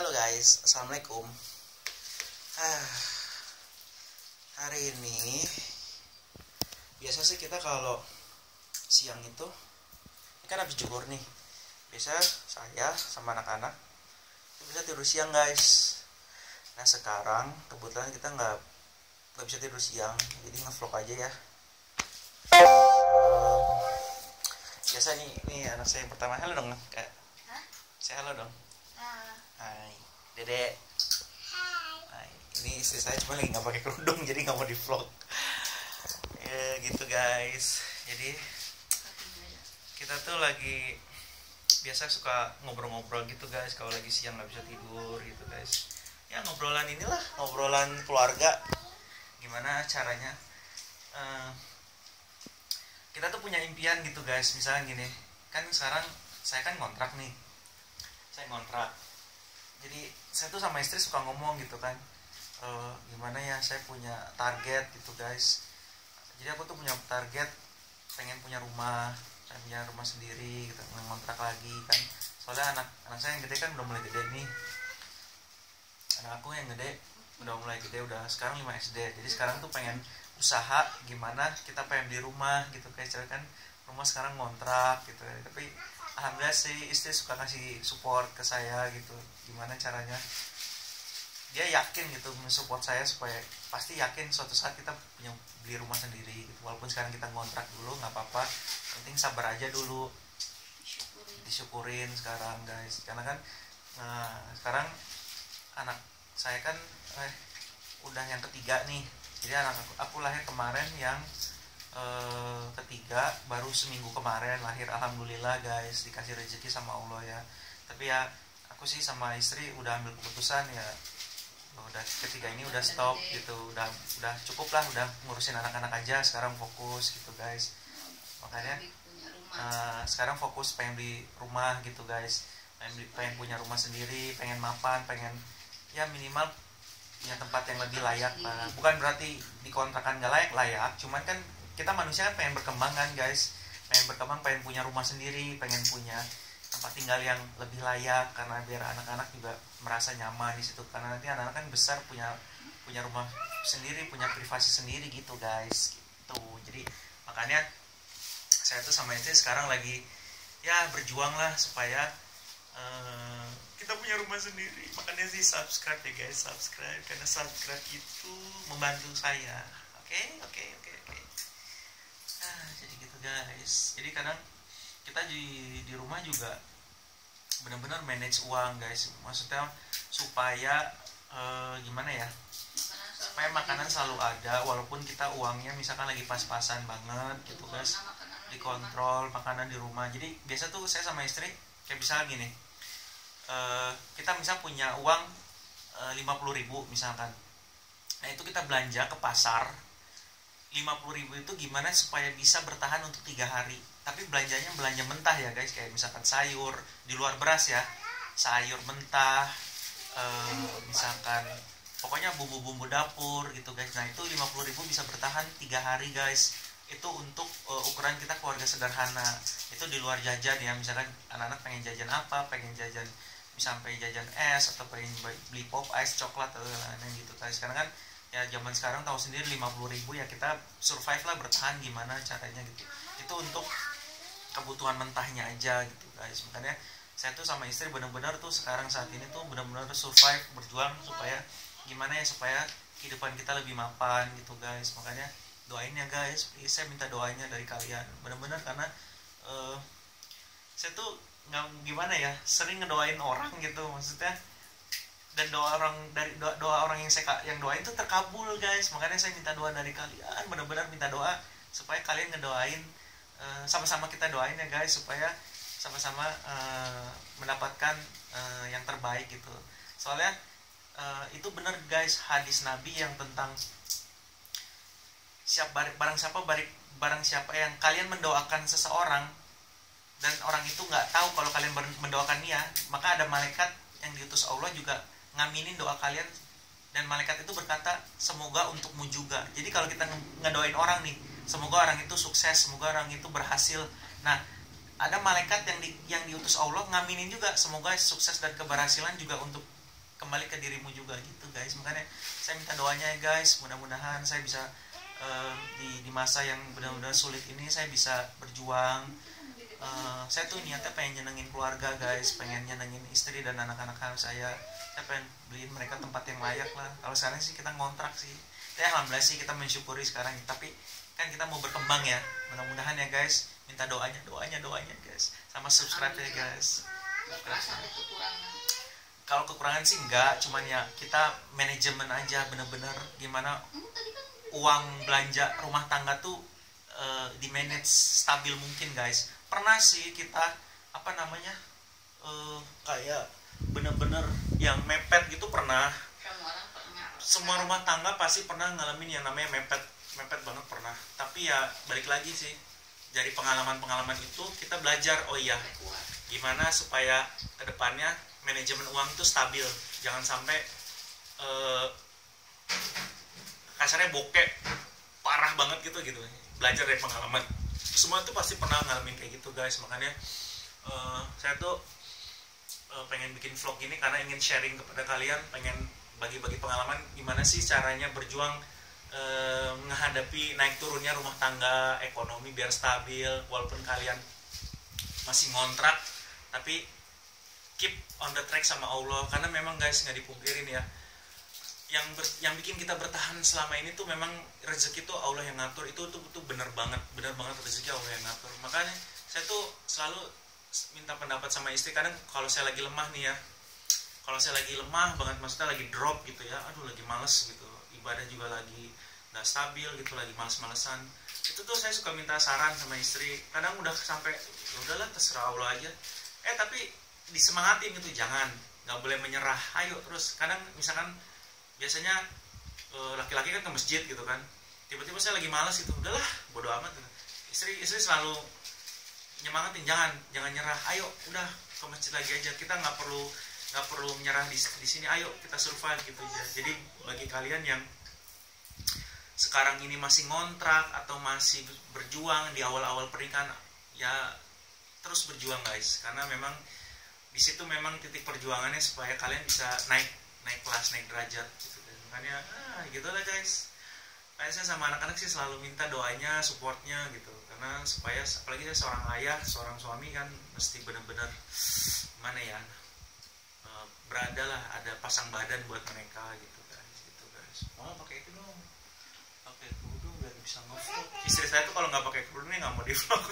Halo guys, assalamualaikum. Ah, hari ini biasa sih kita kalau siang itu kan habis juhur nih. Biasa saya sama anak-anak bisa tidur siang guys. Nah sekarang kebetulan kita nggak bisa tidur siang, jadi ngevlog aja ya. Biasa nih anak saya yang pertama. Halo dong, Kak. Saya halo dong. Hai, Dede. Hai. Ini istri saya cuma lagi nggak pakai kerudung, jadi nggak mau di vlog. Ya gitu guys. Jadi kita tuh lagi biasa suka ngobrol-ngobrol gitu guys. Kalau lagi siang nggak bisa tidur gitu guys. Ya ngobrolan inilah, ngobrolan keluarga. Gimana caranya? Kita tuh punya impian gitu guys. Misalnya gini, kan sekarang saya kan ngontrak nih. Saya ngontrak. Jadi saya tuh sama istri suka ngomong gitu kan, gimana ya, saya punya target gitu guys. Jadi aku tuh punya target pengen punya rumah, saya punya rumah sendiri gitu, ngontrak lagi kan. Soalnya anak saya yang gede kan udah mulai gede nih. Anak aku yang gede udah mulai gede, udah sekarang 5 SD. Jadi sekarang tuh pengen usaha gimana kita pengen beli rumah gitu guys. Jadi kan rumah sekarang ngontrak gitu. Tapi alhamdulillah sih istri suka kasih support ke saya gitu, gimana caranya dia yakin gitu mensupport saya, supaya pasti yakin suatu saat kita punya beli rumah sendiri gitu. Walaupun sekarang kita ngontrak dulu nggak apa-apa, penting sabar aja dulu, disyukurin sekarang guys. Karena kan sekarang anak saya kan udah yang ketiga nih. Jadi anak aku lahir kemarin yang ketiga, baru seminggu kemarin lahir. Alhamdulillah guys, dikasih rezeki sama Allah ya. Tapi ya aku sih sama istri udah ambil keputusan ya, udah ketiga ini udah stop gitu, udah cukup lah, udah ngurusin anak-anak aja, sekarang fokus gitu guys. Makanya sekarang fokus pengen beli rumah gitu guys, pengen punya rumah sendiri, pengen mapan, pengen ya minimal punya tempat yang lebih layak lah. Bukan berarti dikontrakan gak layak, cuman kan kita manusia kan pengen berkembang kan guys, pengen berkembang, pengen punya rumah sendiri, pengen punya tempat tinggal yang lebih layak, karena biar anak-anak juga merasa nyaman di situ. Karena nanti anak-anak kan besar punya rumah sendiri, punya privasi sendiri gitu guys gitu. Jadi makanya saya tuh sama istri sekarang lagi ya berjuang lah supaya kita punya rumah sendiri. Makanya sih subscribe ya guys, subscribe, karena subscribe itu membantu saya. Oke. Jadi gitu guys. Jadi kadang kita di rumah juga benar-benar manage uang guys. Maksudnya supaya gimana ya, supaya makanan selalu ada, walaupun kita uangnya misalkan lagi pas-pasan banget gitu guys, dikontrol makanan di rumah. Jadi biasa tuh saya sama istri kayak misalnya gini, kita misal punya uang 50.000 misalkan. Nah itu kita belanja ke pasar 50.000 itu gimana supaya bisa bertahan untuk 3 hari. Tapi belanjanya belanja mentah ya guys, kayak misalkan sayur di luar beras ya, sayur mentah, misalkan pokoknya bumbu-bumbu dapur gitu guys. Nah itu 50.000 bisa bertahan 3 hari guys. Itu untuk ukuran kita keluarga sederhana. Itu di luar jajan ya, misalkan anak-anak pengen jajan apa, pengen jajan sampai jajan es, atau pengen beli pop ice, coklat atau lain-lain gitu guys. Karena kan ya zaman sekarang tahu sendiri 50.000 ya, kita survive lah, bertahan gimana caranya gitu. Itu untuk kebutuhan mentahnya aja gitu guys. Makanya saya tuh sama istri benar-benar tuh sekarang saat ini tuh benar-benar survive, berjuang supaya gimana ya, supaya kehidupan kita lebih mapan gitu guys. Makanya doain ya guys, please, saya minta doanya dari kalian benar-benar. Karena saya tuh nggak gimana ya, sering ngedoain orang gitu maksudnya, dan doa orang yang doain tuh terkabul guys. Makanya saya minta doa dari kalian, benar-benar minta doa supaya kalian ngedoain, sama-sama kita doain ya guys, supaya sama-sama mendapatkan yang terbaik gitu. Soalnya itu benar guys, hadis Nabi yang tentang barang siapa yang kalian mendoakan seseorang dan orang itu nggak tahu kalau kalian mendoakan dia, maka ada malaikat yang diutus Allah juga ngaminin doa kalian, dan malaikat itu berkata semoga untukmu juga. Jadi kalau kita ngedoain orang nih, semoga orang itu sukses, semoga orang itu berhasil. Nah ada malaikat yang diutus Allah ngaminin juga semoga sukses dan keberhasilan juga untuk kembali ke dirimu juga gitu guys. Makanya saya minta doanya ya guys, mudah-mudahan saya bisa di masa yang benar-benar sulit ini saya bisa berjuang. Saya tuh niatnya pengen nyenengin keluarga guys, pengen nyenengin istri dan anak-anak saya pengen beliin mereka tempat yang layak lah. Kalau sekarang sih kita ngontrak sih, ya alhamdulillah sih kita mensyukuri sekarang, tapi kan kita mau berkembang ya, mudah-mudahan ya guys. Minta doanya guys, sama subscribe ya guys. Kalau kekurangan sih enggak, cuman ya kita manajemen aja, bener-bener gimana uang belanja rumah tangga tuh di manage stabil mungkin guys. Pernah sih kita kayak bener-bener yang mepet gitu pernah. Semua rumah tangga pasti pernah ngalamin yang namanya mepet banget pernah. Tapi ya balik lagi sih, dari pengalaman itu kita belajar, oh iya gimana supaya kedepannya manajemen uang itu stabil, jangan sampai kasarnya bokeh parah banget gitu. Belajar dari pengalaman, semua itu pasti pernah ngalamin kayak gitu guys. Makanya saya tuh pengen bikin vlog ini karena ingin sharing kepada kalian, pengen bagi-bagi pengalaman gimana sih caranya berjuang menghadapi naik turunnya rumah tangga, ekonomi biar stabil walaupun kalian masih ngontrak, tapi keep on the track sama Allah. Karena memang guys, nggak dipungkirin ya, yang bikin kita bertahan selama ini tuh memang rezeki tuh Allah yang ngatur. Itu benar banget rezeki Allah yang ngatur. Makanya saya tuh selalu minta pendapat sama istri. Kadang kalau saya lagi lemah nih ya, kalau saya lagi lemah banget, maksudnya lagi drop gitu ya, aduh lagi males gitu, ibadah juga lagi nggak stabil gitu, lagi males-malesan, itu tuh saya suka minta saran sama istri. Kadang udah sampai ya udahlah terserah Allah aja, tapi disemangatin gitu, nggak boleh menyerah, ayo terus. Kadang misalkan biasanya laki-laki kan ke masjid gitu kan, tiba-tiba saya lagi malas gitu, udahlah bodo amat gitu. Istri selalu nyemangatin, jangan nyerah, ayo udah ke masjid lagi aja, kita nggak perlu menyerah di sini, ayo kita survive gitu aja. Jadi bagi kalian yang sekarang ini masih ngontrak atau masih berjuang di awal-awal pernikahan, ya terus berjuang guys, karena memang di situ memang titik perjuangannya supaya kalian bisa naik kelas, naik derajat gitu. Makanya gitu lah guys. Kayak saya sama anak-anak sih selalu minta doanya, supportnya gitu, karena supaya apalagi saya seorang ayah, seorang suami kan mesti benar-benar mana ya, berada lah, ada pasang badan buat mereka gitu guys. Oh pakai itu dong, pakai kerudung biar bisa nge-vlog. Istri saya tuh kalau nggak pakai kerudung nggak mau di vlog.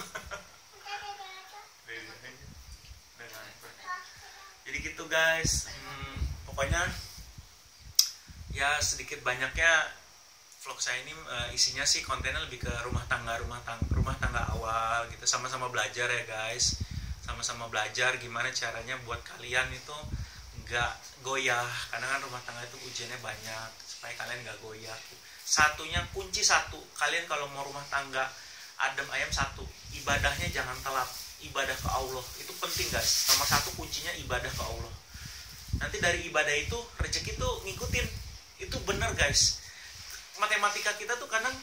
Jadi gitu guys, pokoknya ya sedikit banyaknya vlog saya ini isinya sih kontennya lebih ke rumah tangga awal gitu, sama-sama belajar ya guys, sama-sama belajar gimana caranya buat kalian itu nggak goyah, karena kan rumah tangga itu ujiannya banyak, supaya kalian nggak goyah. Kunci satu, kalian kalau mau rumah tangga adem ayam, satu, ibadahnya jangan telat, ibadah ke Allah itu penting guys. Nomor satu kuncinya ibadah ke Allah. Nanti dari ibadah itu rezeki tuh ngikutin, itu bener guys. Matematika kita tuh kadang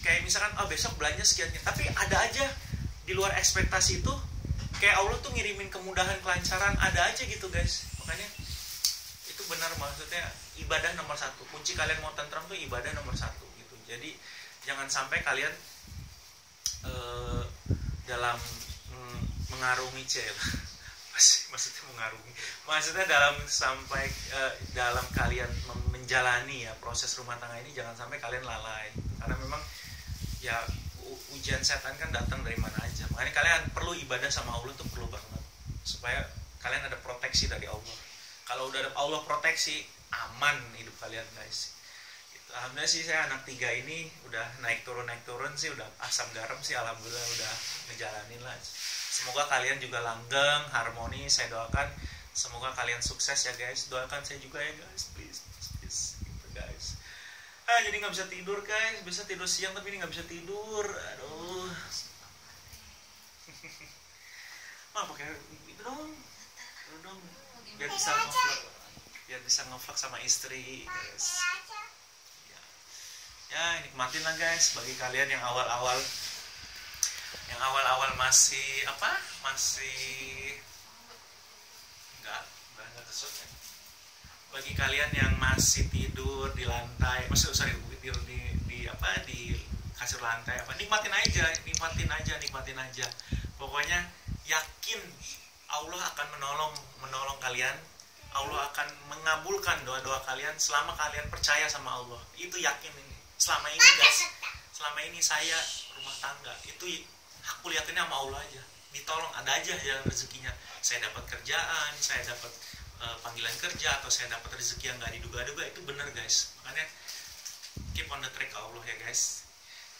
kayak misalkan besok belanja sekian, tapi ada aja di luar ekspektasi itu, kayak Allah tuh ngirimin kemudahan, kelancaran, ada aja gitu guys. Makanya itu benar, maksudnya ibadah nomor satu, kunci kalian mau tentram tuh ibadah nomor satu gitu. Jadi jangan sampai kalian dalam mengarungi maksudnya mengarungi, maksudnya dalam kalian menjalani ya proses rumah tangga ini, jangan sampai kalian lalai, karena memang ya ujian setan kan datang dari mana aja. Makanya kalian perlu ibadah sama Allah tuh perlu banget, supaya kalian ada proteksi dari Allah. Kalau udah ada Allah proteksi, aman hidup kalian guys gitu. Alhamdulillah sih saya anak 3 ini udah naik turun sih, udah asam garam sih, alhamdulillah udah ngejalanin lah. Semoga kalian juga langgeng, harmoni. Saya doakan semoga kalian sukses ya guys. Doakan saya juga ya guys, please gitu guys. Jadi nggak bisa tidur guys, bisa tidur siang tapi ini nggak bisa tidur, aduh. Pakai itu dong biar bisa ngevlog sama istri guys. Ya nikmatin lah guys, bagi kalian yang awal-awal masih nggak kesut ya, bagi kalian yang masih tidur di lantai, tidur di kasur lantai, nikmatin aja. Pokoknya yakin Allah akan menolong kalian. Allah akan mengabulkan doa-doa kalian selama kalian percaya sama Allah. Itu yakin ini. Selama ini guys, selama ini saya rumah tangga itu aku liatinnya sama Allah aja. Ditolong, ada aja jalan rezekinya. Saya dapat kerjaan, saya dapat panggilan kerja, atau saya dapat rezeki yang nggak diduga-duga. Itu benar guys. Makanya keep on the track Allah ya guys.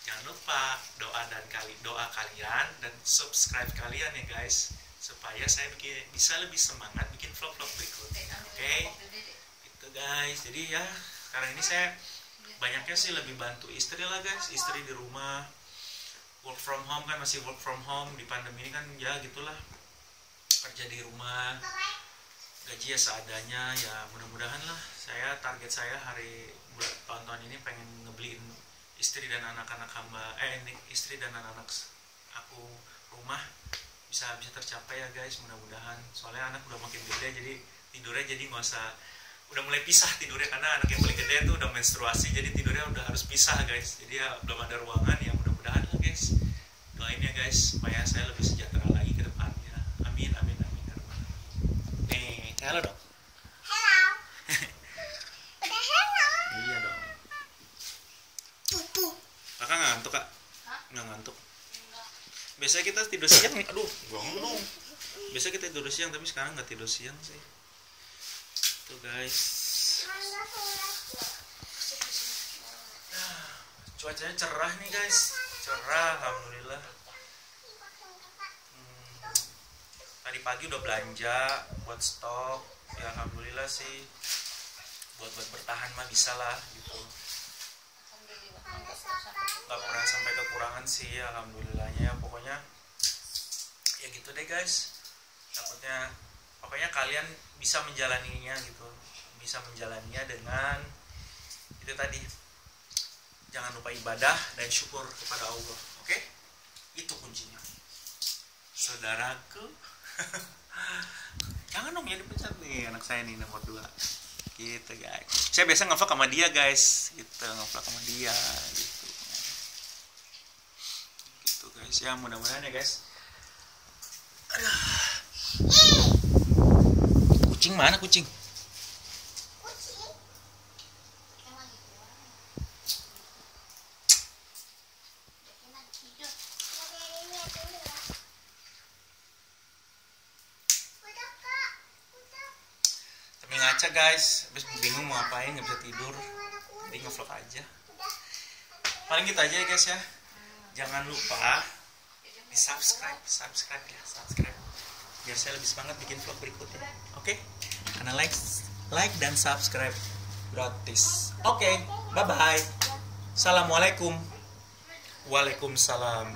Jangan lupa doa kalian dan subscribe kalian ya guys, supaya saya bisa lebih semangat bikin vlog-vlog berikutnya. Oke? Gitu guys. Jadi ya sekarang ini saya banyaknya sih lebih bantu istri lah guys. Istri di rumah, work from home kan, masih work from home di pandemi ini kan, ya gitulah, kerja di rumah, gaji ya seadanya. Ya mudah-mudahan lah, target saya tahun-tahun ini pengen ngebeliin istri dan anak-anak istri dan anak-anak aku rumah bisa tercapai ya guys, mudah-mudahan. Soalnya anak udah makin gede, jadi tidurnya jadi nggak usah, udah mulai pisah tidurnya, karena anak yang paling gede itu udah menstruasi, jadi tidurnya udah harus pisah guys. Jadi ya belum ada ruangan, ya mudah-mudahan lah guys. Doain ya guys supaya saya lebih sejahtera lagi ke depannya. Amin. Nih, halo dong. Hello. Udah hello. Iya dong. Kakak nggak ngantuk kak? Nggak ngantuk. Biasanya kita tidur siang nih. Aduh, bangun. Biasanya kita tidur siang, tapi sekarang nggak tidur siang sih. Tuh guys. Cuacanya cerah nih guys. Cerah, alhamdulillah. Tadi pagi udah belanja buat stok. Ya alhamdulillah sih. Buat bertahan mah bisa lah gitu. Gak pernah sampai kekurangan sih, alhamdulillahnya. Pokoknya ya gitu deh guys. Pokoknya kalian bisa menjalaninya gitu, bisa menjalaninya dengan itu tadi. Jangan lupa ibadah dan syukur kepada Allah. Oke? Itu kuncinya, saudaraku. Jangan dong ya dipecat nih anak saya nih nomor 2. Gitu guys. Saya biasa nge-vlog sama dia guys. Gitu, nge-vlog sama dia gitu. Gitu guys. Ya mudah-mudahan ya guys. Aduh. Kucing mana kucing? Ngaca guys, habis bingung mau ngapain, nggak bisa tidur, jadi nge-vlog aja. Paling gitu aja ya guys ya. Jangan lupa di subscribe ya, biar saya lebih semangat bikin vlog berikutnya. Oke? Karena like dan subscribe gratis. Oke, bye bye. Assalamualaikum. Waalaikumsalam.